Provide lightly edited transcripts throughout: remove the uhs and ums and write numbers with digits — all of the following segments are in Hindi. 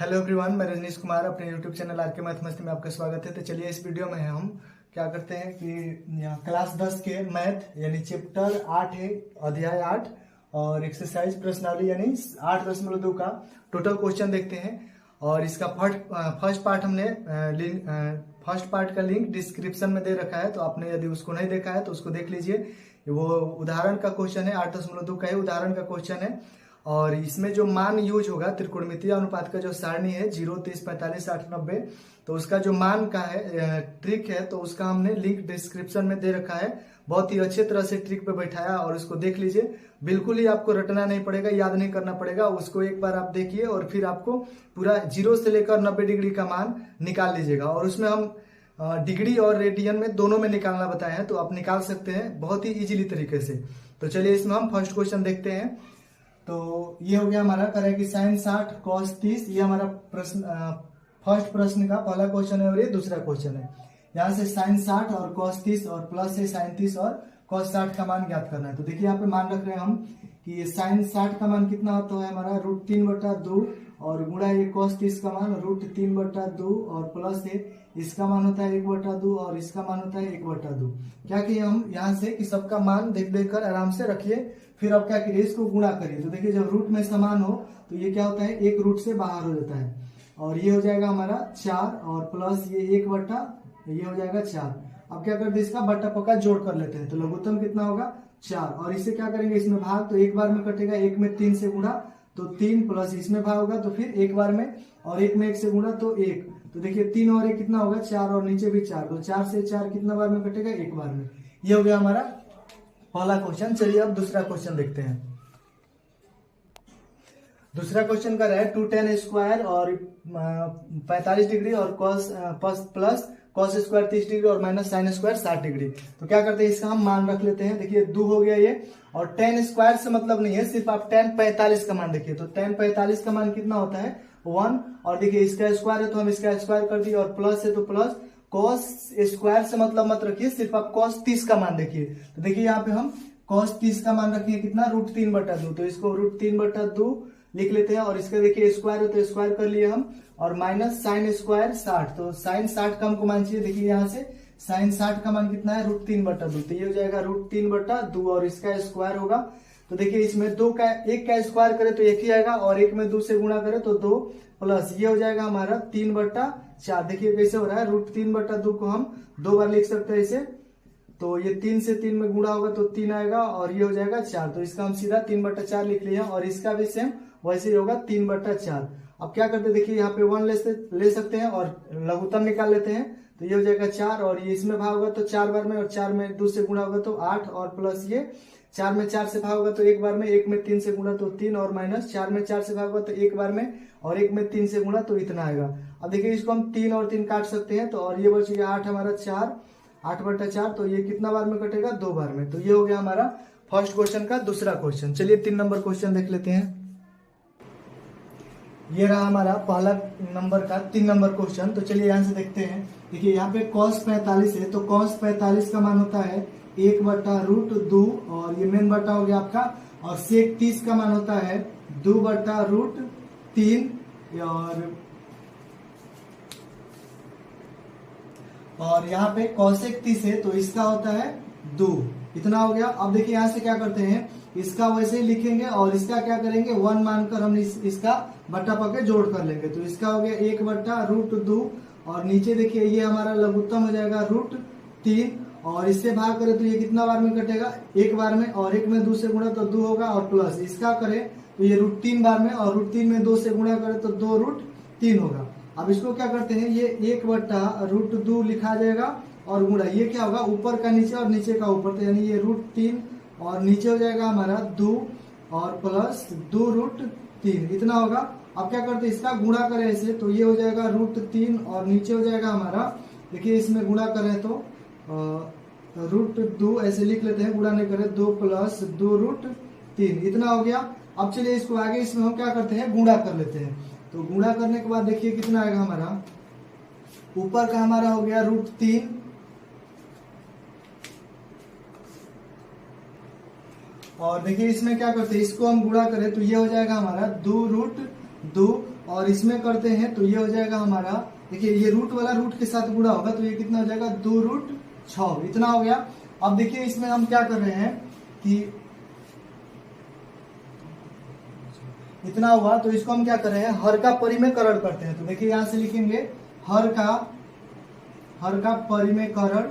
हेलो एवरीवन, मैं रजनीश कुमार अपने यूट्यूब चैनल आरके मैथ मस्ती में आपका स्वागत है। तो चलिए इस वीडियो में हम क्या करते हैं कि यहाँ क्लास 10 के मैथ यानी चैप्टर 8 है, अध्याय 8 और एक्सरसाइज प्रश्नावली यानी 8.2 का टोटल क्वेश्चन देखते हैं। और इसका फर्स्ट पार्ट हमने फर्स्ट पार्ट का लिंक डिस्क्रिप्शन में दे रखा है, तो आपने यदि उसको नहीं देखा है तो उसको देख लीजिए। वो उदाहरण का क्वेश्चन है, 8.2 का ही उदाहरण का क्वेश्चन है। और इसमें जो मान यूज होगा त्रिकोणमितीय अनुपात का जो सारणी है 0, 30, 45, 60, 90, तो उसका जो मान का है ट्रिक है, तो उसका हमने लिंक डिस्क्रिप्शन में दे रखा है। बहुत ही अच्छे तरह से ट्रिक पे बैठाया और उसको देख लीजिए। बिल्कुल ही आपको रटना नहीं पड़ेगा, याद नहीं करना पड़ेगा, उसको एक बार आप देखिए और फिर आपको पूरा 0 से लेकर 90 डिग्री का मान निकाल लीजिएगा। और उसमें हम डिग्री और रेडियन में दोनों में निकालना बताए हैं, तो आप निकाल सकते हैं बहुत ही इजीली तरीके से। तो चलिए इसमें हम फर्स्ट क्वेश्चन देखते हैं। तो ये हो गया हमारा, करें कि sin 60 cos 30, ये हमारा प्रश्न फर्स्ट प्रश्न का पहला क्वेश्चन है और ये दूसरा क्वेश्चन है। यहाँ से sin 60 और cos 30 और प्लस से sin 30 और cos 60 का मान ज्ञात करना है। तो देखिए यहाँ पे मान रख रहे हैं हम कि sin 60 का मान कितना होता है हमारा √3/2 और गुणा ये cos 30 का मान √3/2 और प्लस से इसका मान होता है 1/2 और इसका मान होता है 1/2। क्या किए हम यहाँ से कि सबका मान देख देख कर आराम से रखिए, फिर अब क्या करिए इसको गुणा करिए। तो देखिए जब रूट में समान हो तो ये क्या होता है, एक रूट से बाहर हो जाता है और ये हो जाएगा हमारा 4 और प्लस ये 1/, ये हो जाएगा 4। अब क्या करते हैं, इसका बट्टा पक्का जोड़ कर लेते हैं। तो लघुत्तम कितना होगा 4 और इसे क्या करेंगे इसमें भाग, तो एक बार में कटेगा, एक में 3 से गुणा तो 3 प्लस इसमें भाग होगा तो फिर एक बार में और एक में 1 से गुणा तो 1। तो देखिए 3 और 1 कितना होगा 4 और नीचे भी 4, तो 4 से 4 कितना बार में कटेगा, एक बार में। ये हो गया हमारा पहला क्वेश्चन। चलिए अब दूसरा क्वेश्चन देखते हैं। दूसरा क्वेश्चन का है 2tan स्क्वायर और 45 डिग्री और प्लस cos स्क्वायर 30 डिग्री और माइनस sin स्क्वायर 60 डिग्री। तो क्या करते हैं, इसका हम मान रख लेते हैं। देखिए 2 हो गया ये, और tan स्क्वायर से मतलब नहीं है, सिर्फ आप tan 45 का मान देखिए। तो tan 45 का मान कितना होता है 1, और देखिए इसका स्क्वायर है तो हम इसका स्क्वायर कर दिए, और प्लस है तो प्लस। cos स्क्वायर से मतलब मत रखिए, सिर्फ आप cos 30 का मान देखिए। तो देखिए यहाँ पे हम cos 30 का मान रखिए कितना, √3/2, तो इसको √3/2 लिख लेते हैं। और इसका देखिए स्क्वायर है तो स्क्वायर कर लिए हम, और माइनस sin स्क्वायर 60, तो sin 60 का हमको मान चाहिए। देखिए यहाँ से sin 60 का मान कितना है √3/2, तो ये हो जाएगा √3/2 और इसका स्क्वायर होगा। तो देखिए इसमें एक का स्क्वायर करे तो 1 ही आएगा, और एक में 2 से गुणा करे तो 2, प्लस ये हो जाएगा हमारा 3/4। देखिए कैसे हो रहा है, √3/2 को हम 2 बार लिख सकते हैं इसे। तो ये 3 से 3 में गुणा होगा तो 3 आएगा, और ये हो जाएगा 4, तो इसका हम सीधा 3/4 लिख लिया। और इसका भी सेम वैसे ही होगा 3/4। अब क्या करते हैं, देखिए यहाँ पे 1 ले सकते हैं और लघुत्तम निकाल लेते हैं। तो ये हो जाएगा 4, और ये इसमें भाग होगा तो 4 बार में, और 4 में 2 से गुणा होगा तो 8, और प्लस ये 4 में 4 से भाग होगा तो एक बार में, एक में 3 से गुणा तो 3, और माइनस 4 में 4 से भाग होगा तो एक बार में, और एक में 3 से गुणा तो इतना आएगा। अब देखिए इसको हम 3 और 3 काट सकते हैं, तो और ये बच गया 8 हमारा 8/4, तो ये कितना बार में कटेगा, 2 बार में। तो ये हो गया हमारा फर्स्ट क्वेश्चन का दूसरा क्वेश्चन। चलिए 3 नंबर क्वेश्चन देख लेते हैं। ये रहा हमारा पहला नंबर का 3 नंबर क्वेश्चन। तो चलिए यहाँ से देखते हैं। देखिए यहाँ पे cos 45 है, तो cos 45 का मान होता है 1/√2, और ये मेन बटा हो गया आपका, और sec 30 का मान होता है 2/√3, और यहाँ पे cosec 30 है तो इसका होता है 2। इतना हो गया। अब देखिए यहाँ से क्या करते हैं, इसका वैसे ही लिखेंगे और इसका क्या करेंगे 1 मानकर हम इसका बट्टा पके जोड़ कर लेंगे। तो इसका हो गया 1/√2, और नीचे देखिए ये हमारा लघुत्तम हो जाएगा √3, और इससे भाग करें तो ये कितना बार में कटेगा, एक बार में, और एक में 2 से गुणा तो 2 होगा, और प्लस इसका करें तो ये √3 बार में, और √3 में 2 से गुणा करें तो 2√3 होगा। अब इसको क्या करते हैं, ये 1/√2 लिखा जाएगा, और गुणा ये क्या होगा, ऊपर का नीचे और नीचे का ऊपर, तो यानी ये √3, और नीचे हो जाएगा हमारा 2 और प्लस 2√3, इतना होगा। अब क्या करते हैं, इसका गुणा करें ऐसे, तो ये हो जाएगा √3, और नीचे हो जाएगा हमारा, देखिए इसमें गुणा करें तो √2 ऐसे लिख लेते हैं, गुणा नहीं करें, 2 प्लस 2√3, इतना हो गया। अब चलिए इसको आगे इसमें हम क्या करते हैं, गुणा कर लेते हैं। तो गुणा करने के बाद देखिए कितना आएगा हमारा, ऊपर का हमारा हो गया √3, और देखिए इसमें क्या करते हैं, इसको हम गुणा करें तो ये हो जाएगा हमारा 2√2, और इसमें करते हैं तो ये हो जाएगा हमारा, देखिए ये रूट वाला रूट के साथ गुणा होगा तो ये कितना हो जाएगा 2√6, इतना हो गया। अब देखिए इसमें हम क्या कर रहे हैं कि इतना हुआ तो इसको हम क्या कर रहे हैं, हर का परिमेयकरण करते हैं। तो देखिए यहां से लिखेंगे हर का परिमेयकरण।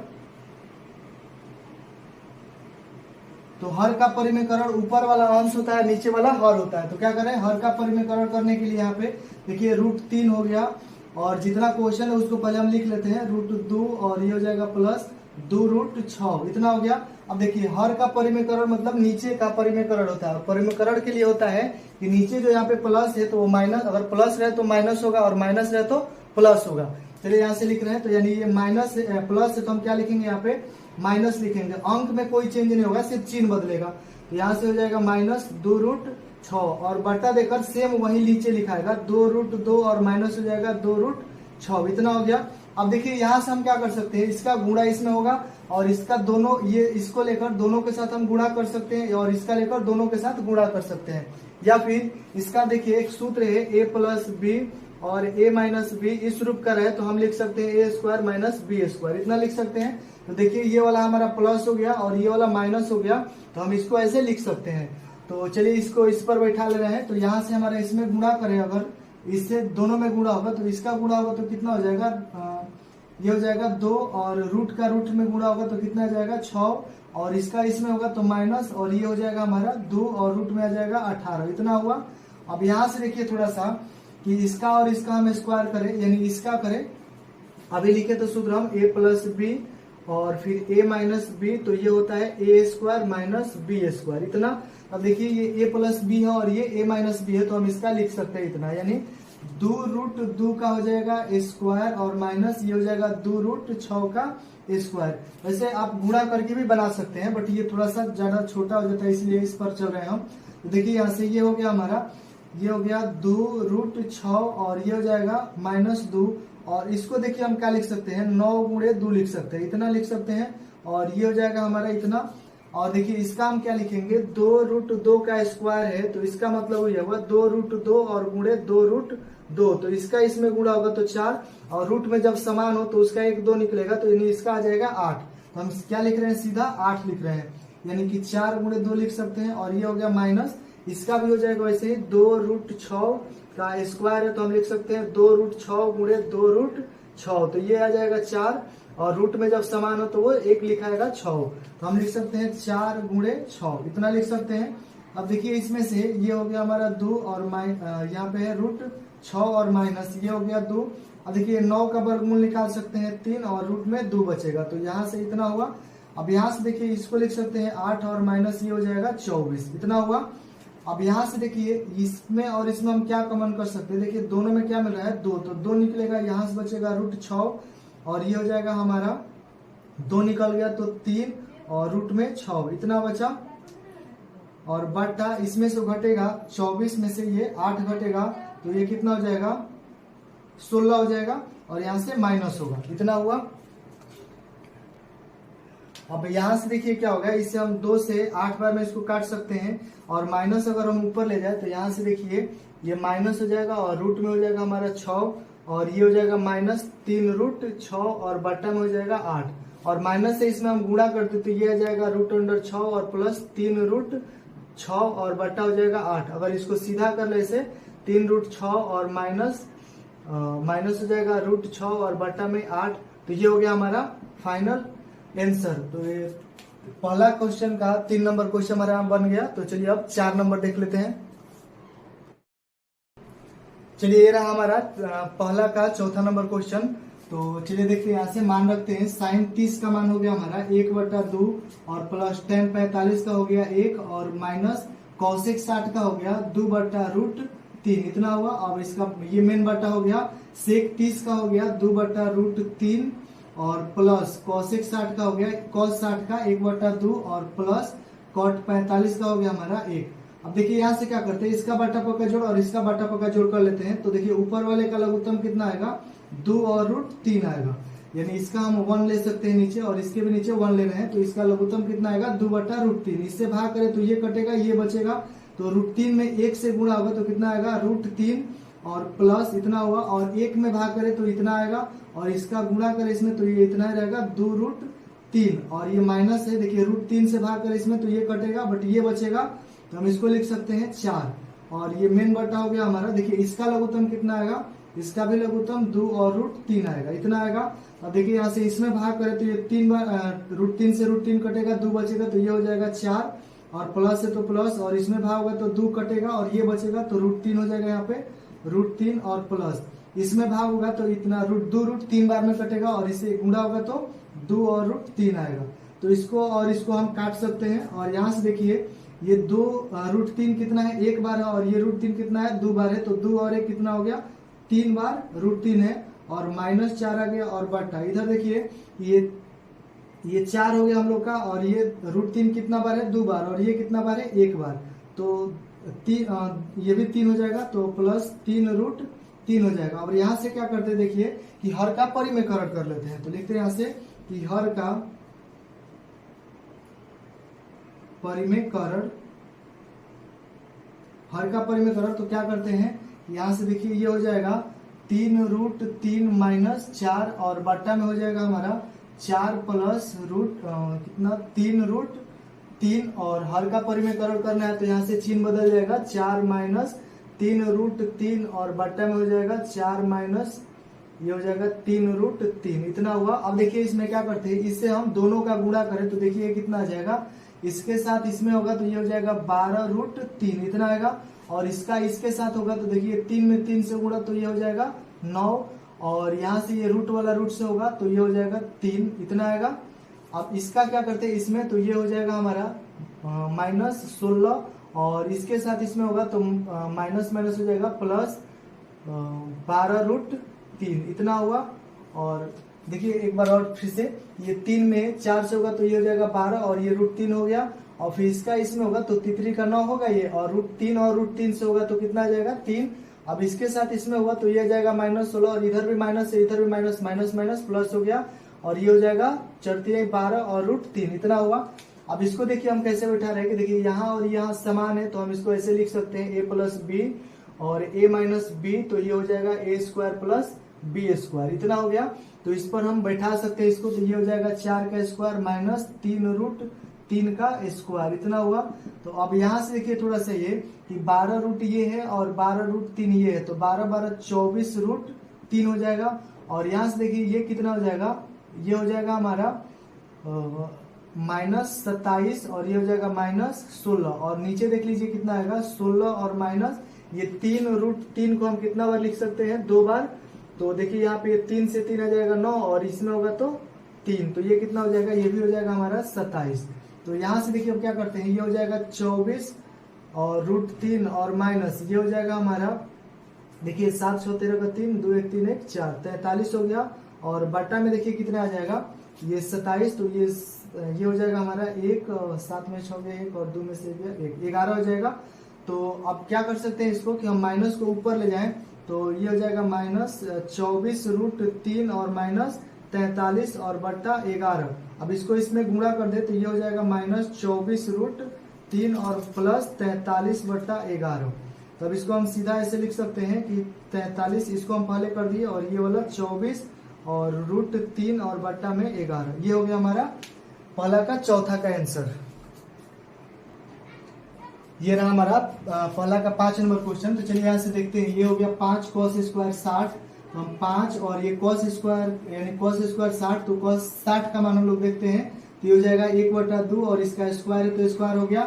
तो हर का परिमेयकरण ऊपर वाला अंश होता है, नीचे वाला हर होता है। तो क्या करें, हर का परिमेयकरण करने के लिए यहाँ पे देखिए √3 हो गया, और जितना क्वेश्चन है उसको पहले हम लिख लेते हैं √2, और ये हो जाएगा प्लस 2√6, इतना हो गया। अब देखिए हर का परिमेयकरण मतलब नीचे का परिमेयकरण होता है, और परिमेयकरण के लिए होता है कि नीचे जो यहाँ पे प्लस है तो वो माइनस, अगर प्लस रहे तो माइनस होगा और माइनस रहे तो प्लस होगा। चलिए यहाँ से लिख रहे हैं, तो यानी ये माइनस प्लस है तो हम क्या लिखेंगे, यहाँ पे माइनस लिखेंगे। अंक में कोई चेंज नहीं होगा, सिर्फ चिन्ह बदलेगा। तो यहाँ से हो जाएगा माइनस 2√6, और बटा देकर सेम वही नीचे लिखाएगा 2√2, और माइनस हो जाएगा 2√6, इतना हो गया। अब देखिए यहाँ से हम क्या कर सकते हैं, इसका गुणा इसमें होगा, और इसका दोनों, ये इसको लेकर दोनों के साथ हम गुणा कर सकते हैं, और इसका लेकर दोनों के साथ गुणा कर सकते हैं। या फिर इसका देखिए एक सूत्र है a+b और a-b, इस रूप का रहे तो हम लिख सकते हैं a² - b², इतना लिख सकते हैं। तो देखिए ये वाला हमारा प्लस हो गया और ये वाला माइनस हो गया, तो हम इसको ऐसे लिख सकते हैं। तो चलिए इसको इस पर बैठा ले रहे हैं। तो यहाँ से हमारा इसमें गुणा करें, अगर इससे दोनों में गुणा होगा तो इसका गुणा होगा तो कितना हो जाएगा, ये हो जाएगा 2, और रूट का रूट में गुणा होगा तो कितना आ जाएगा 6, और इसका इसमें होगा तो माइनस, और ये हो जाएगा हमारा 2, और रूट में आ जाएगा 18, इतना हुआ। अब यहाँ से देखिए थोड़ा सा कि इसका और इसका हम स्क्वायर करें, यानी इसका करें, अभी लिखे तो सूत्र हम a+b और फिर a-b, तो ये होता है a² - b², इतना। अब देखिए ये a+b है और ये a-b है, तो हम इसका लिख सकते हैं इतना, यानी 2√2 का हो जाएगा स्क्वायर, और माइनस ये हो जाएगा 2√6 का स्क्वायर। वैसे आप गुणा करके भी बना सकते हैं, बट ये थोड़ा सा ज्यादा छोटा हो जाता है, इसलिए इस पर चल रहे हैं हम। तो देखिए यहाँ से ये हो गया हमारा, ये हो गया 2√6, और ये हो जाएगा -2, और इसको देखिए हम क्या लिख सकते हैं, 9×2 लिख सकते हैं, इतना लिख सकते हैं, और ये हो जाएगा हमारा इतना। और देखिए इसका हम क्या लिखेंगे, 2√2 का स्क्वायर है, तो इसका मतलब ये हुआ 2√2 और गुणे 2√2, तो इसका इसमें गुणा होगा तो 4, और रूट में जब समान हो तो उसका 1 2 निकलेगा, तो यानी इसका आ जाएगा 8। तो हम क्या लिख रहे हैं, सीधा 8 लिख रहे हैं, यानी कि 4×2 लिख सकते हैं। और ये हो गया माइनस, इसका भी हो जाएगा वैसे ही 2√6 का स्क्वायर है, तो हम लिख सकते हैं 2√6 गुणे 2√6, तो ये आ जाएगा 4, और रूट में जब समान हो तो वो 1 लिखाएगा 6, तो हम लिख सकते हैं 4×6, इतना लिख सकते हैं। अब देखिए इसमें से ये हो गया हमारा 2, और यहाँ पे है √6 और माइनस, ये हो गया 2। अब देखिए 9 का वर्गमूल निकाल सकते हैं 3, और रूट में 2 बचेगा, तो यहाँ से इतना हुआ। अब यहाँ से देखिए इसको लिख सकते हैं 8, और माइनस ये हो जाएगा 24, इतना हुआ। अब यहाँ से देखिए इसमें और इसमें हम क्या कॉमन कर सकते हैं, देखिए दोनों में क्या मिल रहा है 2, तो 2 निकलेगा, यहाँ से बचेगा √6, और ये हो जाएगा हमारा 2 निकल गया तो 3, और रूट में 6, इतना बचा। और बटा इसमें से घटेगा 24 में से ये 8 घटेगा, तो ये कितना हो जाएगा 16 हो जाएगा, और यहाँ से माइनस होगा, इतना हुआ। अब यहाँ से देखिए क्या होगा, इससे हम 2 से 8 बार में इसको काट सकते हैं, और माइनस अगर हम ऊपर ले जाए तो यहाँ से देखिए ये माइनस हो जाएगा, और रूट में हो जाएगा हमारा 6, और ये हो जाएगा -3√6, और बटा में हो जाएगा 8, और माइनस से इसमें हम गुणा करते तो ये आ जाएगा √6 और प्लस 3√6, और बटा हो जाएगा 8। अगर इसको सीधा कर ले से 3√6 और माइनस हो जाएगा √6 और बटा में 8, तो ये हो गया हमारा फाइनल आंसर। तो ये पहला क्वेश्चन का 3 नंबर क्वेश्चन हमारा बन गया। तो चलिए अब 4 नंबर देख लेते हैं। चलिए ये रहा हमारा पहला का चौथा नंबर क्वेश्चन। तो चलिए देखिए यहाँ से मान रखते हैं, sin 30 का मान हो गया हमारा 1/2, और प्लस tan 45 का हो गया 1, और माइनस cosec 60 का हो गया 2/√3, इतना हुआ। अब इसका ये मेन बटा हो गया, sec 30 का हो गया 2/√3, और प्लस cosec 60 का हो गया cos 60 का 1/2, और प्लस cot 45 का हो गया हमारा 1। अब देखिए यहाँ से क्या करते हैं, इसका बटा पक्का जोड़ और इसका बटा पक्का जोड़ कर लेते हैं। तो देखिए ऊपर वाले का लघुत्तम कितना आएगा, 2 और √3 आएगा, यानी इसका हम 1 ले सकते हैं नीचे, और इसके भी नीचे 1 ले रहे हैं, तो इसका लघुत्तम कितना आएगा 2/√3। इससे भाग करें तो ये कटेगा, ये बचेगा, तो √3 में 1 से गुणा होगा तो कितना आएगा √3, और प्लस इतना हुआ, और 1 में भाग करे तो इतना आएगा, और इसका गुणा करे इसमें तो ये इतना रहेगा 2√3, और ये माइनस है, देखिए √3 से भाग करे इसमें तो ये कटेगा, बट ये बचेगा, तो हम इसको लिख सकते हैं 4। और ये मेन बटा हो गया हमारा। देखिए इसका लघुत्तम कितना आएगा, इसका भी लघुत्तम 2 और √3 आएगा, इतना आएगा। अब देखिए यहाँ से इसमें भाग करे तो ये 3 बार √3 से √3 कटेगा, 2 बचेगा, तो ये हो जाएगा 4, और प्लस है तो प्लस, और इसमें भाग होगा तो 2 कटेगा और ये बचेगा, तो √3 हो जाएगा यहाँ पे, √3 और प्लस, इसमें भाग होगा तो इतना 2√3 बार में कटेगा, और इसे गुणा होगा तो 2 और √3 आएगा। तो इसको और इसको हम काट सकते हैं, और यहाँ से देखिए ये 2 √3 कितना है, 1 बार है, और ये √3 कितना है, 2 बार है, तो 2 और 1 कितना हो गया, 3 बार √3 है, और -4 आ गया, और बटा इधर देखिए ये 4 हो गया हम लोग का, और ये √3 कितना बार है, 2 बार, और ये कितना बार है, 1 बार, तो ये भी 3 हो जाएगा, तो प्लस 3√3 हो जाएगा। और यहाँ से क्या करते हैं, देखिए कि हर का परिमेयकरण कर लेते हैं, तो लिखते हैं यहाँ से कि हर का परिमेयकरण, तो क्या करते हैं, यहाँ से देखिए ये हो जाएगा 3√3 - 4, और बट्टा में हो जाएगा हमारा 4 प्लस कितना 3√3, और हर का परिमेयकरण करना है तो यहाँ से चिन्ह बदल जाएगा, 4 - 3√3, और बट्टा में हो जाएगा 4 माइनस ये हो जाएगा 3√3, इतना हुआ। अब देखिए इसमें क्या करते हैं, इससे हम दोनों का गुणा करें तो देखिए कितना आ जाएगा, इसके साथ इसमें होगा तो ये हो जाएगा 12√3, इतना आएगा, और इसका इसके साथ होगा तो देखिए 3 में 3 से गुणा तो ये हो जाएगा 9, और यहाँ से ये रूट वाला रूट से होगा तो ये हो जाएगा 3, इतना आएगा। अब इसका क्या करते हैं इसमें, तो ये हो जाएगा हमारा -16, और इसके साथ इसमें होगा तो माइनस हो जाएगा प्लस 12√3, इतना हुआ। और देखिए एक बार और फिर से, ये 3 में 4 से होगा तो ये हो जाएगा 12, और ये √3 हो गया, और फिर इसका इसमें होगा तो 3 का 9 होगा ये, और √3 और √3 से होगा तो कितना आ जाएगा 3। अब इसके साथ इसमें हुआ तो ये जाएगा -16, और इधर भी माइनस है, इधर भी माइनस प्लस हो गया, और ये हो जाएगा 4 12 और √3, इतना हुआ। अब इसको देखिए हम कैसे बैठा रहे, देखिए यहाँ और यहाँ समान है, तो हम इसको ऐसे लिख सकते हैं a + b और a - b, तो ये हो जाएगा a² + b², इतना हो गया। तो इस पर हम बैठा सकते हैं इसको, तो ये हो जाएगा 4 का स्क्वायर माइनस 3√3 का स्क्वायर, इतना हुआ। तो अब यहाँ से देखिए थोड़ा सा ये कि 12 ये है और 12√3 ये है, तो 12 12 24√3 हो जाएगा। और यहाँ से देखिए ये कितना हो जाएगा, ये हो जाएगा हमारा -27, और ये हो जाएगा -16, और नीचे देख लीजिए कितना आएगा 16 और माइनस ये 3√3 को हम कितना बार लिख सकते हैं, 2 बार। तो देखिए यहाँ पे 3 से 3 आ जाएगा 9, और इसमें होगा तो 3, तो ये कितना हो जाएगा, ये भी हो जाएगा हमारा 27। तो यहाँ से देखिए हम क्या करते हैं, ये हो जाएगा 24 और √3 और माइनस ये हो जाएगा हमारा, देखिए 7 6 13 का 3 2 1 3 1 4 43 हो गया। और बट्टा में देखिए कितना आ जाएगा, ये 27, तो ये हो जाएगा हमारा 1, 7 में 6 गया 1 और 2 में से गया 1, 11 हो जाएगा। तो अब क्या कर सकते हैं इसको कि हम माइनस को ऊपर ले जाएं, तो ये हो जाएगा -24√3 और -43 और बट्टा 11। अब इसको इसमें गुणा कर दे तो ये हो जाएगा -24√3 और प्लस 43 बट्टा 11। तब इसको हम सीधा ऐसे लिख सकते हैं कि 43, इसको हम पहले कर दिए, और ये वाला 24 और √3 और बट्टा में 11, ये हो गया हमारा पहला का चौथा का आंसर। ये रहा हमारा पहला का 5 नंबर क्वेश्चन। तो चलिए यहाँ से देखते हैं, ये हो गया 5 cos² 60, तो हम 5 और ये cos² यानी cos² 60, तो cos 60 का मान हम लोग देखते हैं, तो ये हो जाएगा 1/2, और इसका स्क्वायर है तो स्क्वायर हो गया,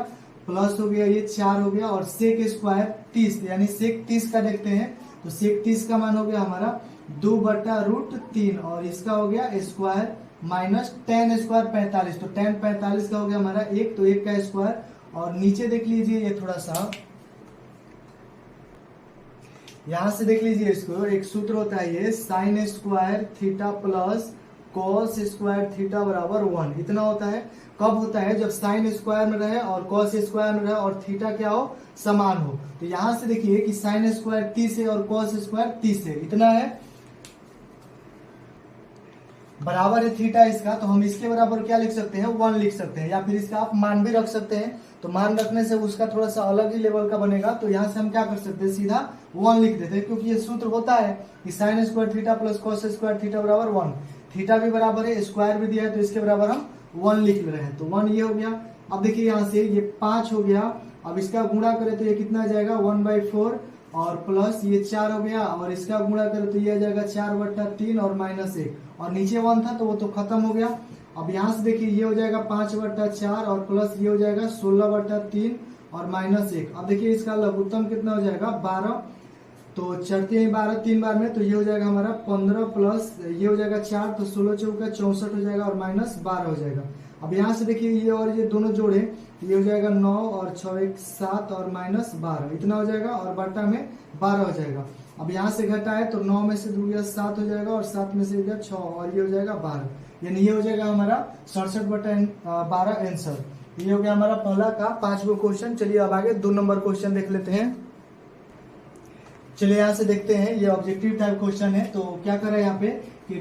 प्लस हो गया ये 4 हो गया, और sec² 30 यानी sec 30 का देखते हैं, तो sec 30 का मान हो गया हमारा 2/√3, और इसका हो गया स्क्वायर माइनस tan² 45, तो tan 45 का हो गया हमारा 1, तो 1 का स्क्वायर। और नीचे देख लीजिए ये थोड़ा सा, यहां से देख लीजिए इसको, एक सूत्र होता है ये sin² theta plus cos² theta बराबर 1, इतना होता है। कब होता है, जब साइन स्क्वायर में रहे और cos स्क्वायर में रहे और थीटा क्या हो, समान हो। तो यहां से देखिए कि sin² 30 है और cos² 30 है, इतना है। बराबर है थीटा इसका, तो हम इसके बराबर क्या लिख सकते हैं, 1 लिख सकते हैं, या फिर इसका आप मान भी रख सकते हैं। तो मान रखने से उसका थोड़ा सा अलग ही लेवल का बनेगा, तो यहाँ से हम क्या कर सकते हैं, सीधा 1 लिख देते हैं, क्योंकि ये सूत्र होता है कि sine square theta plus cos square theta बराबर 1। थीटा भी बराबर है, स्क्वायर भी दिया है, तो इसके बराबर हम 1 लिख रहे हैं। तो 1 ये हो गया। अब देखिए यहाँ से ये 5 हो गया, अब इसका गुणा करें तो ये कितना आ जाएगा, 1/4 और प्लस ये 4 हो गया, और इसका गुणा करें तो ये आ जाएगा 4/3 और -1, और नीचे 1 था तो वो तो खत्म हो गया। अब यहाँ से देखिए ये हो जाएगा 5/4 और प्लस ये हो जाएगा 16/3 और -1। अब देखिए इसका लघुत्तम कितना हो जाएगा, 12। तो चढ़ते हैं 12 3 बार में, तो ये हो जाएगा हमारा 15 प्लस ये हो जाएगा 4, तो 16 चौका 64 हो जाएगा और -12 हो जाएगा। अब यहाँ से देखिए ये और ये दोनों जोड़े, ये हो जाएगा 9 और 6 1 7 और -12 इतना हो जाएगा, और बट्टा में 12 हो जाएगा। अब यहाँ से घटाए तो 9 में से 2 गया 7 हो जाएगा, और 7 में से गया 6, और ये हो जाएगा 12, यानी ये हो जाएगा हमारा 67/12 आंसर। ये हो गया हमारा पहला का 5 गो क्वेश्चन। चलिए अब आगे 2 नंबर क्वेश्चन देख लेते हैं। चलिए यहाँ से देखते हैं, ये ऑब्जेक्टिव टाइप क्वेश्चन है। तो क्या कर रहे हैं यहाँ पे कि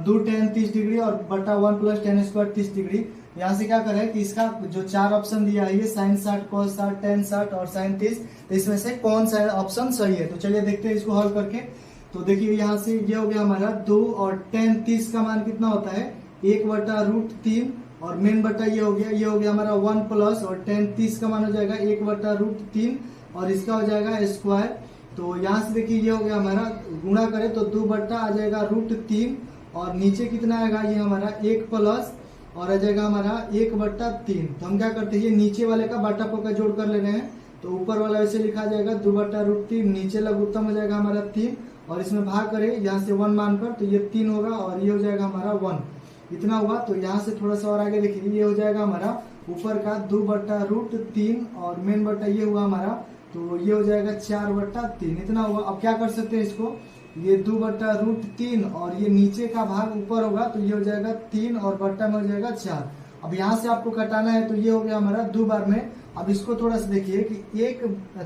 2 tan 30 डिग्री और बटा 1 प्लस tan स्क्वायर 30 डिग्री। यहाँ से क्या कर रहे हैं कि इसका जो 4 ऑप्शन दिया है, ये sin 60 cos 60 tan 60 और sin 30, तो इसमें से कौन सा ऑप्शन सही है। तो चलिए देखते हैं इसको हल करके। तो देखिए यहाँ से ये हो गया हमारा 2, और tan 30 का मान कितना होता है, 1/√3, और मेन बटा ये हो गया हमारा 1 प्लस, और tan 30 का मान हो जाएगा 1/√3, और इसका हो जाएगा स्क्वायर। तो यहाँ से देखिए ये हो गया हमारा, गुणा करें तो 2 बट्टा आ जाएगा √3, और नीचे कितना आएगा, ये हमारा 1 प्लस, और आ जाएगा हमारा 1/3। तो हम क्या करते हैं, ये नीचे वाले का बाटा पोका जोड़ कर ले रहे हैं, तो ऊपर वाला वैसे लिखा जाएगा 2/√3, नीचे लघुत्तम हो जाएगा हमारा 3, और इसमें भाग करें यहाँ से 1 मानकर, तो ये 3 होगा, और ये हो जाएगा हमारा 1 इतना हुआ। तो यहाँ से थोड़ा सा और आगे देखिए, ये हो जाएगा हमारा ऊपर का 2/√3, और मेन बटा ये हुआ हमारा, तो ये हो जाएगा 4/3 इतना हुआ। अब क्या कर सकते हैं इसको, ये 2/√3 और ये नीचे का भाग ऊपर होगा, तो ये हो जाएगा 3 और बट्टा में हो जाएगा 4। अब यहाँ से आपको कटाना है, तो ये हो गया हमारा 2 बार में। अब इसको थोड़ा सा देखिए कि 1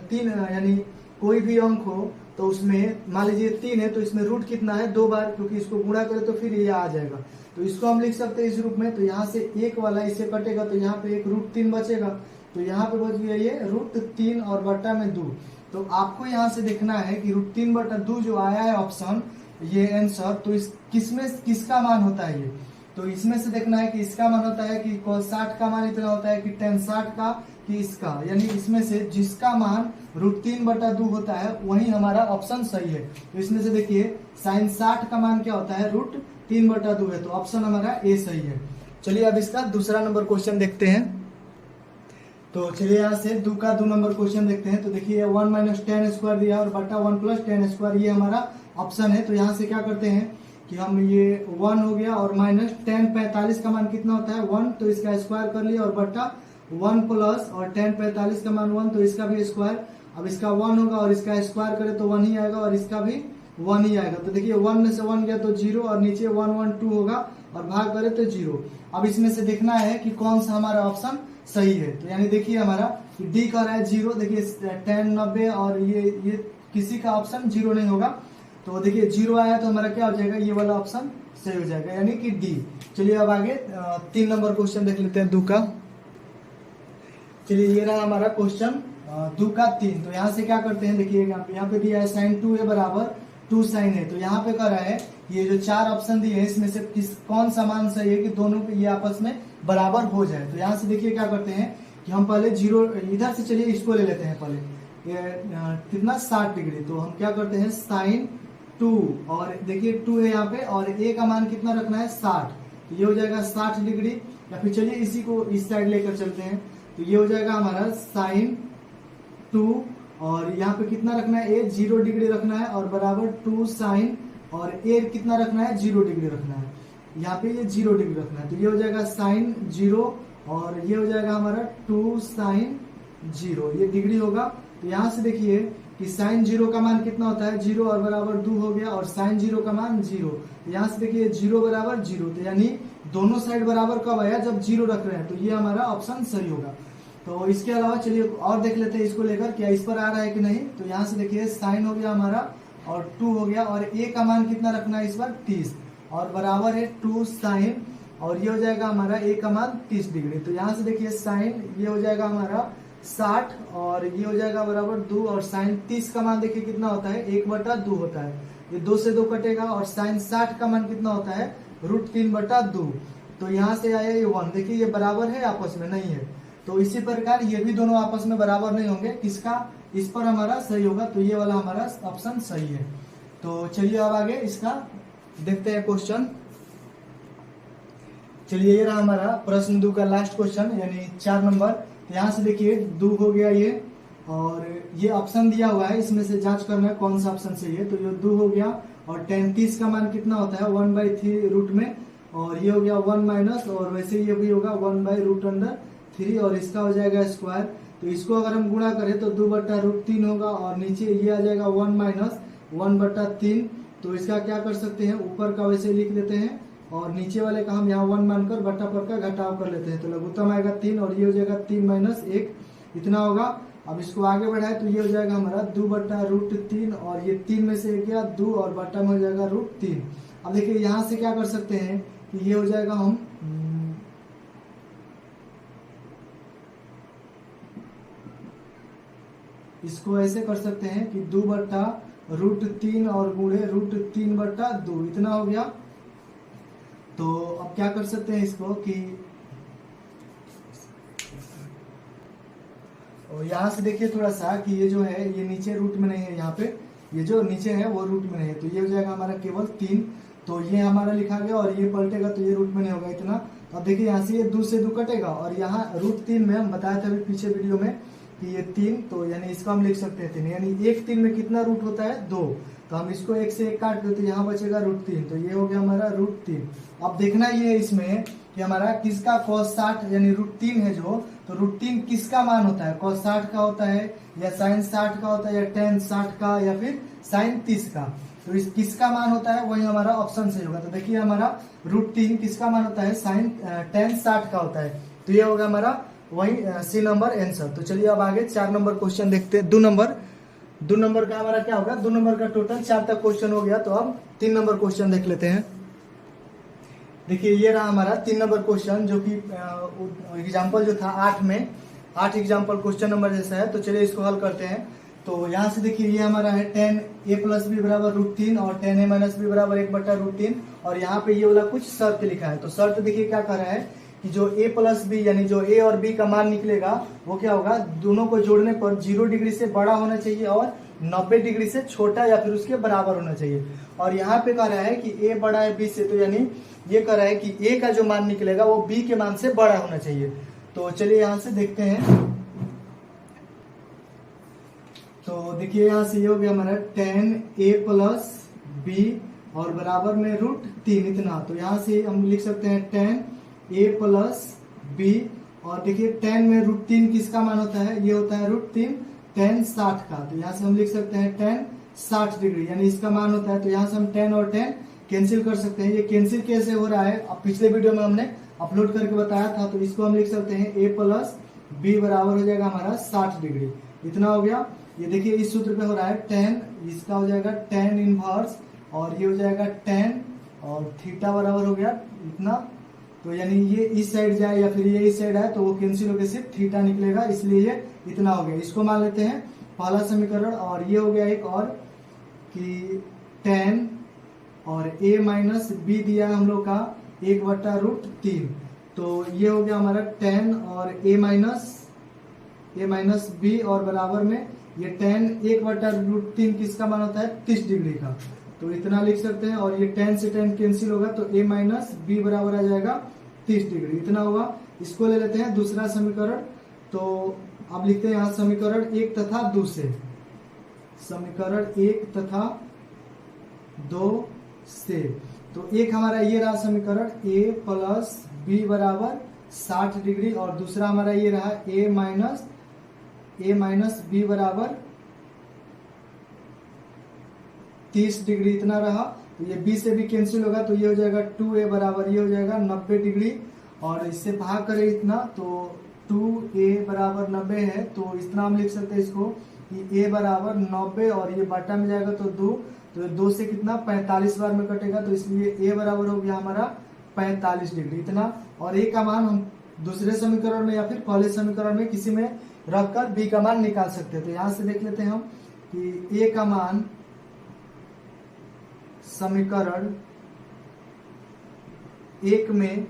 3 यानी कोई भी अंक हो तो उसमें मान लीजिए 3 है, तो इसमें रूट कितना है, 2 बार, क्योंकि इसको गुणा करें तो फिर ये आ जाएगा। तो इसको हम लिख सकते हैं इस रूप में। तो यहाँ से 1 वाला इससे कटेगा, तो यहाँ पे एक √3 बचेगा, तो यहाँ पे बच गया ये √3 और बट्टा में 2। तो आपको यहाँ से देखना है कि √3/2 जो आया है ऑप्शन, ये आंसर, तो इस किसमें किसका मान होता है ये। तो इसमें से देखना है कि इसका मान होता है कि cos 60 का मान इतना होता है कि tan 60 का, कि इसका, यानी इसमें से जिसका मान √3/2 होता है वही हमारा ऑप्शन सही है। तो इसमें से देखिए sin 60 का मान क्या होता है, √3/2 है, तो ऑप्शन हमारा ए सही है। चलिए अब इसका दूसरा नंबर क्वेश्चन देखते हैं। तो चलिए यहाँ से 2 नंबर क्वेश्चन देखते हैं। तो देखिए 1 - tan स्क्वायर दिया और बटा 1 प्लस tan स्क्वायर, ये हमारा ऑप्शन है। तो यहाँ से क्या करते हैं कि हम ये 1 हो गया और माइनस tan 45 का मान कितना होता है 1, तो इसका स्क्वायर कर लिया, और बटा 1 प्लस और tan 45 का मान 1, तो इसका भी स्क्वायर। अब इसका 1 होगा और इसका स्क्वायर करे तो 1 ही आएगा, और इसका भी 1 ही आएगा। तो देखिए 1 में से 1 गया तो 0, और नीचे 1 1 2 होगा, और भाग करे तो 0। अब इसमें से देखना है कि कौन सा हमारा ऑप्शन सही है। तो यानी देखिए हमारा डी का रहा है 0, देखिए tan 90 और ये किसी का ऑप्शन 0 नहीं होगा। तो देखिए 0 आया तो हमारा क्या हो जाएगा, ये वाला ऑप्शन सही हो जाएगा, यानी कि डी। चलिए अब आगे 3 नंबर क्वेश्चन देख लेते हैं 2 का। चलिए ये रहा हमारा क्वेश्चन 2 का 3। तो यहाँ से क्या करते हैं, देखिए यहाँ पे दिया है sin 2a बराबर 2 sin a। तो यहाँ पे कर रहा है ये जो 4 ऑप्शन दिए हैं इसमें से कौन सा मान सही है कि दोनों ये आपस में बराबर हो जाए। तो यहाँ से देखिए क्या करते हैं कि हम पहले 0 इधर से, चलिए इसको ले लेते हैं पहले, ये कितना 60 डिग्री। तो हम क्या करते हैं sin 2, और देखिए 2 है यहाँ पे, और a का मान कितना रखना है 60, तो ये हो जाएगा 60 डिग्री। या फिर चलिए इसी को इस साइड लेकर चलते हैं, तो ये हो जाएगा हमारा sin 2, और यहाँ पे कितना रखना है a 0 डिग्री रखना है, और बराबर 2 sin, और a कितना रखना है 0 डिग्री रखना है, यहाँ पे ये 0 डिग्री रखना है। तो ये हो जाएगा sin 0, और ये हो जाएगा हमारा 2 sin 0, ये डिग्री होगा। तो यहाँ से देखिए कि sin 0 का मान कितना होता है 0, और बराबर 2 हो गया, और sin 0 का मान 0। तो यहाँ से देखिए 0 बराबर 0, तो यानी दोनों साइड बराबर कब आया, जब 0 रख रहे हैं, तो ये हमारा ऑप्शन सही होगा। तो इसके अलावा चलिए और देख लेते हैं इसको लेकर, क्या इस पर आ रहा है कि नहीं। तो यहाँ से देखिए sin हो गया हमारा, और 2 हो गया, और a का मान कितना रखना है इस बार 30। और बराबर है 2 साइन, और ये हो जाएगा हमारा a का मान 30 डिग्री। तो यहाँ से देखिए साइन ये हो जाएगा हमारा 60 और ये हो जाएगा बराबर 2, और साइन 30 का मान देखिए कितना होता है 1/2 होता है, ये 2 से 2 कटेगा, और साइन 60 का मान कितना होता है √3/2। तो यहाँ से आया ये 1, देखिए ये बराबर है आपस में नहीं है। तो इसी प्रकार ये भी दोनों आपस में बराबर नहीं होंगे, किसका इस पर हमारा सही होगा, तो ये वाला हमारा ऑप्शन सही है। तो चलिए अब आगे इसका देखते हैं क्वेश्चन। चलिए ये रहा हमारा प्रश्न 2 का लास्ट क्वेश्चन, यानी 4 नंबर। यहाँ से देखिए 2 हो गया ये, और ये ऑप्शन दिया हुआ है, इसमें से जांच करना है कौन सा ऑप्शन सही है। तो ये 2 हो गया, और tan 30 का मान कितना होता है 1/3 रूट में, और ये हो गया 1 माइनस, और वैसे ये भी होगा 1/√3, और इसका हो जाएगा स्क्वायर। तो इसको अगर हम गुणा करें तो 2/√3 होगा, और नीचे ये आ जाएगा 1 माइनस 1/3। तो इसका क्या कर सकते हैं, ऊपर का वैसे लिख देते हैं, और नीचे वाले का हम यहाँ 1 मानकर बट्टा पर का घटाव कर लेते हैं। तो लघुत्तम आएगा 3, और ये हो जाएगा 3 माइनस 1, इतना होगा। अब इसको आगे बढ़ाए तो ये हो जाएगा हमारा 2/√3, और ये 3 में से गया 2, और बट्टा में हो जाएगा √3। अब देखिए यहाँ से क्या कर सकते हैं कि ये हो जाएगा, हम इसको ऐसे कर सकते हैं कि 2/√3 और गुणे √3/2, इतना हो गया। तो अब क्या कर सकते हैं इसको कि और यहाँ से देखिए थोड़ा सा कि ये जो है ये नीचे रूट में नहीं है, यहाँ पे ये जो नीचे है वो रूट में नहीं है, तो ये हो जाएगा हमारा केवल 3। तो ये हमारा लिखा गया, और ये पलटेगा तो ये रूट में नहीं होगा इतना। अब देखिए यहाँ से ये 2 से 2 कटेगा, और यहाँ √3 में हम बताया था अभी पीछे वीडियो में कि ये 3, तो यानी इसको हम लिख सकते हैं 3, यानी 1 3 में कितना रूट होता है 2। तो हम इसको 1 से 1 काट देते, यहाँ बचेगा √3, तो ये हो गया हमारा √3। अब देखना ये है इसमें कि हमारा किसका cos 60 यानी √3 है जो, तो √3 किसका मान होता है, cos 60 का होता है, या sin 60 का होता है, या tan 60 का, या फिर sin 30 का। तो इस किसका मान होता है वही हमारा ऑप्शन सही होगा। तो देखिए हमारा √3 किसका मान होता है tan 60 का होता है, तो ये होगा हमारा वही सी नंबर आंसर। तो चलिए अब आगे 4 नंबर क्वेश्चन देखते हैं। 2 नंबर का हमारा क्या होगा, 2 नंबर का टोटल 4 तक क्वेश्चन हो गया। तो अब 3 नंबर क्वेश्चन देख लेते हैं। देखिए ये रहा हमारा 3 नंबर क्वेश्चन, जो कि एग्जाम्पल जो था 8 एग्जाम्पल क्वेश्चन नंबर जैसा है। तो चलिए इसको हल करते हैं। तो यहाँ से देखिए ये हमारा है tan a + b बराबर √3, और tan a - b बराबर 1/√3, और यहाँ पे ये वाला कुछ शर्त लिखा है। तो शर्त देखिए क्या कर रहा है कि जो a + b यानी जो a और b का मान निकलेगा वो क्या होगा, दोनों को जोड़ने पर 0 डिग्री से बड़ा होना चाहिए और 90 डिग्री से छोटा या फिर उसके बराबर होना चाहिए। और यहाँ पे कह रहा है कि a बड़ा है b से, तो यानी ये कह रहा है कि a का जो मान निकलेगा वो b के मान से बड़ा होना चाहिए। तो चलिए यहाँ से देखते हैं। तो देखिए यहाँ से ये हो गया हमारा tan a + b और बराबर में √3 इतना। तो यहाँ से हम लिख सकते हैं tan a + b, और देखिए tan में √3 किसका मान होता है, ये होता है √3 tan 60 का। तो यहाँ से हम लिख सकते हैं tan 60 डिग्री, यानी इसका मान होता है। तो यहाँ से हम tan और tan कैंसिल कर सकते हैं। ये कैंसिल कैसे हो रहा है, अब पिछले वीडियो में हमने अपलोड करके बताया था। तो इसको हम लिख सकते हैं a + b बराबर हो जाएगा हमारा 60 डिग्री, इतना हो गया। ये देखिए इस सूत्र पे हो रहा है tan, इसका हो जाएगा tan इनवर्स, और ये हो जाएगा tan, और थीटा बराबर हो गया इतना। तो यानी ये इस साइड जाए या फिर ये इस साइड आए तो वो कैंसिल होकर सिर्फ थीटा निकलेगा, इसलिए ये इतना हो गया। इसको मान लेते हैं पहला समीकरण। और ये हो गया एक और कि tan और a - b दिया हम लोग का 1/√3। तो ये हो गया हमारा tan और a - b, और बराबर में ये tan 1/√3 किसका मान होता है 30 डिग्री का। तो इतना लिख सकते हैं, और ये tan से tan कैंसिल होगा तो a - b बराबर आ जाएगा 30 डिग्री, इतना होगा। इसको ले लेते हैं दूसरा समीकरण। तो अब लिखते हैं यहाँ समीकरण 1 तथा 2 से, समीकरण 1 तथा 2 से। तो एक हमारा ये रहा समीकरण a + b बराबर 60 डिग्री, और दूसरा हमारा ये रहा a - b बराबर 30 डिग्री, इतना रहा। तो ये b से भी कैंसिल होगा, तो ये हो जाएगा 2a बराबर ये हो जाएगा 90 डिग्री, और इससे भाग करें इतना तो 2a बराबर 90 है। तो इतना हम लिख सकते हैं इसको कि a बराबर 90 और ये बाटा में जाएगा तो 2, तो 2 से कितना 45 बार में कटेगा, तो इसलिए a बराबर हो गया हमारा 45 डिग्री इतना। और a का मान हम दूसरे समीकरण में या फिर पहले समीकरण में किसी में रखकर b का मान निकाल सकते हैं। तो यहां से देख लेते हैं हम कि a का मान समीकरण 1 में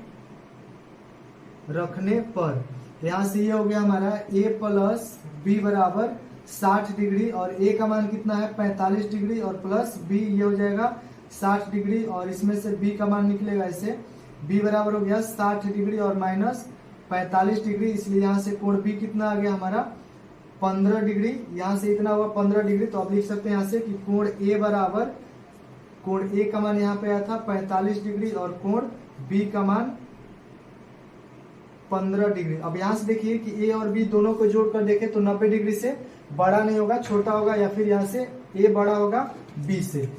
रखने पर यहां से ये हो गया हमारा a प्लस बी बराबर 60 डिग्री, और a का मान कितना है 45 डिग्री, और प्लस b ये हो जाएगा 60 डिग्री, और इसमें से b का मान निकलेगा ऐसे b बराबर हो गया 60 डिग्री और माइनस 45 डिग्री, इसलिए यहाँ से कोण b कितना आ गया हमारा 15 डिग्री, यहाँ से इतना हुआ 15 डिग्री। तो आप लिख सकते हैं यहाँ से कि कोण a बराबर, कोण a का मान यहाँ पे आया था 45 डिग्री और कोण b का मान 15 डिग्री। अब यहाँ से देखिए कि a और b दोनों को जोड़कर देखें तो 90 डिग्री से बड़ा नहीं होगा, छोटा होगा, या फिर यहाँ से a बड़ा होगा b से।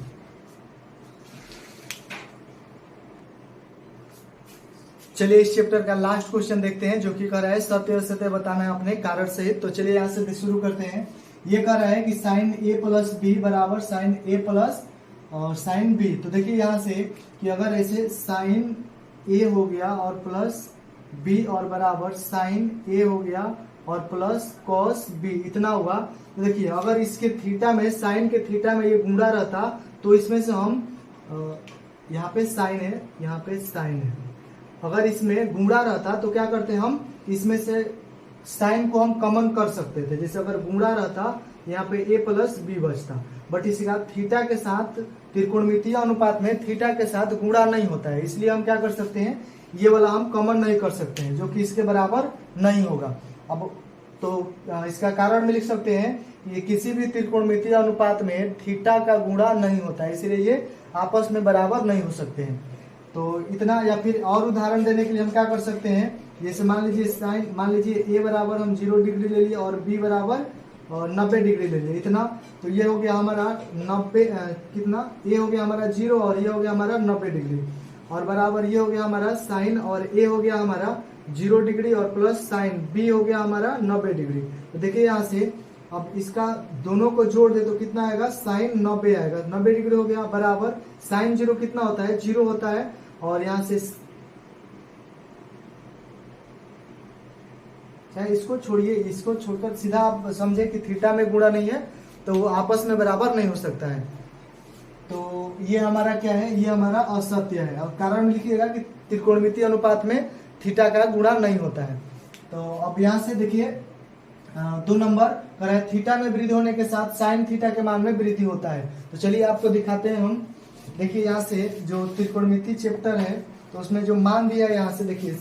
चलिए इस चैप्टर का लास्ट क्वेश्चन देखते हैं, जो कि कह रहा है सत्य और सत्य बताना है अपने कारण सहित। तो चलिए यहाँ से शुरू करते हैं। ये कह रहा है कि साइन a प्लस बी बराबर साइन a प्लस और साइन b। तो देखिए यहाँ से कि अगर ऐसे साइन a हो गया और प्लस b और बराबर साइन a हो गया और प्लस कॉस b इतना हुआ, तो देखिए अगर इसके थीटा में, साइन के थीटा में ये गुणा रहता तो इसमें से हम यहाँ पे साइन है, यहाँ पे साइन है, अगर इसमें गुणा रहता तो क्या करते हम, इसमें से साइन को हम कॉमन कर सकते थे। जैसे अगर गुणा रहता यहाँ पे a प्लस बी बचता, बट इसका थीटा के साथ त्रिकोणमितीय अनुपात में थीटा के साथ गुणा नहीं होता है, इसलिए हम क्या कर सकते हैं, ये वाला हम कॉमन नहीं कर सकते हैं, जो कि इसके बराबर नहीं होगा। अब तो इसका कारण में लिख सकते हैं कि किसी भी त्रिकोणमितीय अनुपात में थीटा का गुणा नहीं होता है, इसलिए ये आपस में बराबर नहीं हो सकते हैं। तो इतना, या फिर और उदाहरण देने के लिए हम क्या कर सकते हैं, जैसे मान लीजिए साइन, मान लीजिए a बराबर हम 0 डिग्री ले लिए और b बराबर 90 डिग्री ले लिए इतना, तो ये हो गया हमारा 90 कितना, a हो गया हमारा 0 और ये हो गया हमारा 90 डिग्री, और बराबर ये हो गया हमारा साइन, और a हो गया हमारा 0 डिग्री और प्लस साइन b हो गया हमारा 90 डिग्री। तो देखिए यहाँ से अब इसका दोनों को जोड़ दे तो कितना आएगा, साइन 90 आएगा, 90 डिग्री हो गया, बराबर साइन 0 कितना होता है, 0 होता है, और यहाँ से इसको छोड़िए, इसको छोड़कर सीधा आप समझे कि थीटा में गुणा नहीं है तो वो आपस में बराबर नहीं हो सकता है। तो ये हमारा क्या है, ये हमारा असत्य है, और कारण लिखिएगा कि त्रिकोणमितीय अनुपात में थीटा का गुणा नहीं होता है। तो अब यहाँ से देखिए 2 नंबर कह रहा है थीटा में वृद्धि होने के साथ साइन थीटा के मान में वृद्धि होता है। तो चलिए आपको दिखाते हैं हम। देखिए यहाँ से जो त्रिकोणमिति चैप्टर है तो उसमें जो मान दिया है, यहाँ से देखिए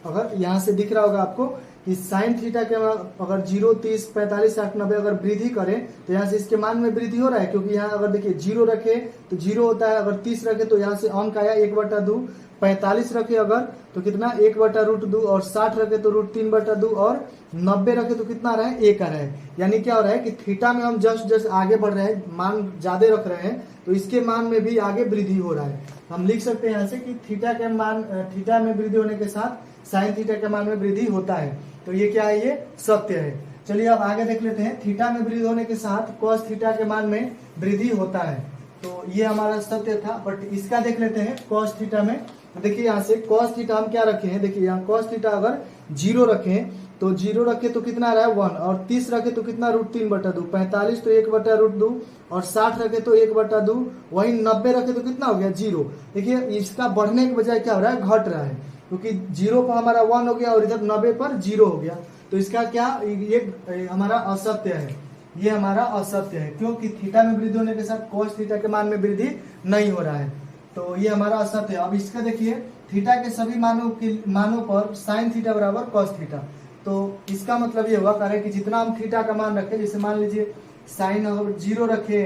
अगर यहाँ से दिख रहा होगा आपको कि साइन थीटा के अगर 0, 30, 45, 60, 90 अगर वृद्धि करें तो यहाँ से इसके मान में वृद्धि हो रहा है, क्योंकि यहाँ अगर देखिए 0 रखे तो 0 होता है, अगर 30 रखे तो यहाँ से अंक आया 1/2, 45 रखे अगर तो कितना 1/√2, और 60 रखे तो √3/2, और 90 रखे तो कितना आ रहा है 1 आ रहा है। यानी क्या हो रहा है कि थीटा में हम जस्ट आगे बढ़ रहे हैं, मान ज्यादा रख रहे हैं, तो इसके मान में भी आगे वृद्धि हो रहा है। हम लिख सकते हैं यहाँ से कि थीटा के मान, थीटा में वृद्धि होने के साथ साइन थीटा के मान में वृद्धि होता है। तो ये क्या है, ये सत्य है। चलिए अब आगे देख लेते हैं। थीटा में वृद्धि होने के साथ कॉस थीटा के मान में वृद्धि होता है, तो ये हमारा सत्य था। बट इसका देख लेते हैं कॉस थीटा में। तो देखिए यहाँ से कॉस थीटा हम क्या रखे हैं, देखिए यहाँ कॉस थीटा अगर 0 रखें तो 0 रखे तो कितना आ रहा है 1, और 30 रखे तो कितना √3/2, 45 तो 1/√2, और 60 रखे तो 1/2, वही 90 रखे तो कितना हो गया 0। देखिए इसका बढ़ने के बजाय क्या हो रहा है, घट रहा है, क्योंकि 0 पर हमारा 1 हो गया और इधर 90 पर 0 हो गया। तो इसका क्या, ये हमारा असत्य है, ये हमारा असत्य है, क्योंकि थीटा में वृद्धि होने के साथ कॉस थीटा के मान में वृद्धि नहीं हो रहा है, तो ये हमारा असत्य है। अब इसका देखिए थीटा के सभी मानों पर साइन थीटा बराबर कॉस थीटा, तो इसका मतलब ये हुआ करे कि जितना हम थीटा का मान रखें, जैसे मान लीजिए साइन अगर 0 रखे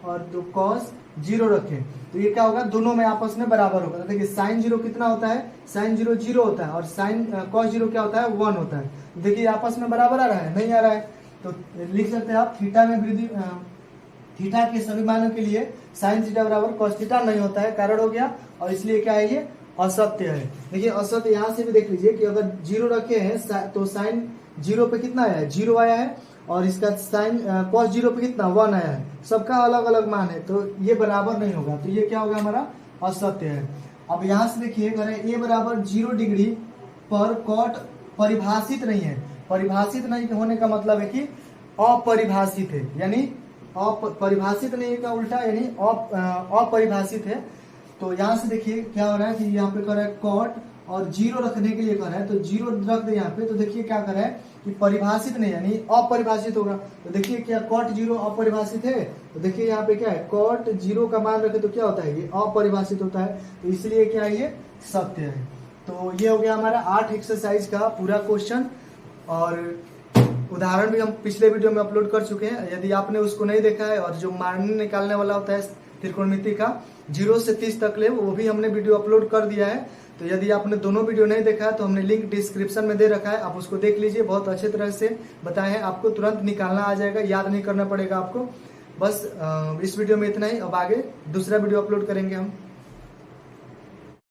और तो कॉस 0 रखे, तो ये क्या होगा, दोनों में आपस में बराबर होगा। तो देखिए साइन 0 कितना होता है, साइन 0 0 होता है, और साइन कॉस 0 क्या होता है 1 होता है। देखिए आपस में बराबर आ रहा है, नहीं आ रहा है, तो लिख सकते हैं आप थीटा में वृद्धि, थीटा के सभी मानों के लिए साइन थीटा बराबर कॉस थीटा नहीं होता है, कारण हो गया, और इसलिए क्या है, ये असत्य है। देखिए असत्य यहाँ से भी देख लीजिए कि अगर 0 रखे हैं तो साइन 0 पे कितना आया है, 0 आया है, और इसका साइन cos 0 पे कितना 1 आया है, सबका अलग अलग मान है, तो ये बराबर नहीं होगा, तो ये क्या होगा हमारा असत्य है। अब यहाँ से देखिए करें ए बराबर 0 डिग्री पर कॉट परिभाषित नहीं है। परिभाषित नहीं होने का मतलब है कि अपरिभाषित है, यानी परिभाषित नहीं का उल्टा यानी अपरिभाषित है। तो यहाँ से देखिए क्या हो रहा है कि यहाँ पे कर रहा है कॉट और 0 रखने के लिए कर रहा है, तो 0 रख दे यहाँ पे, तो देखिए क्या कर रहा है कि परिभाषित नहीं यानी अपरिभाषित होगा। तो देखिए क्या कॉट 0 अपरिभाषित है, तो देखिए यहाँ पे क्या है कॉट 0 का मान रखे तो क्या होता है ये अपरिभाषित होता है, तो इसलिए क्या है ये सत्य है। तो ये हो गया हमारा 8 एक्सरसाइज का पूरा क्वेश्चन, और उदाहरण भी हम पिछले वीडियो में अपलोड कर चुके हैं। यदि आपने उसको नहीं देखा है, और जो मान निकालने वाला होता है त्रिकोणमिति का 0 से 30 तक ले, वो भी हमने वीडियो अपलोड कर दिया है। तो यदि आपने दोनों वीडियो नहीं देखा है तो हमने लिंक डिस्क्रिप्शन में दे रखा है, आप उसको देख लीजिए। बहुत अच्छे तरह से बताए हैं, आपको तुरंत निकालना आ जाएगा, याद नहीं करना पड़ेगा आपको। बस इस वीडियो में इतना ही, अब आगे दूसरा वीडियो अपलोड करेंगे हम।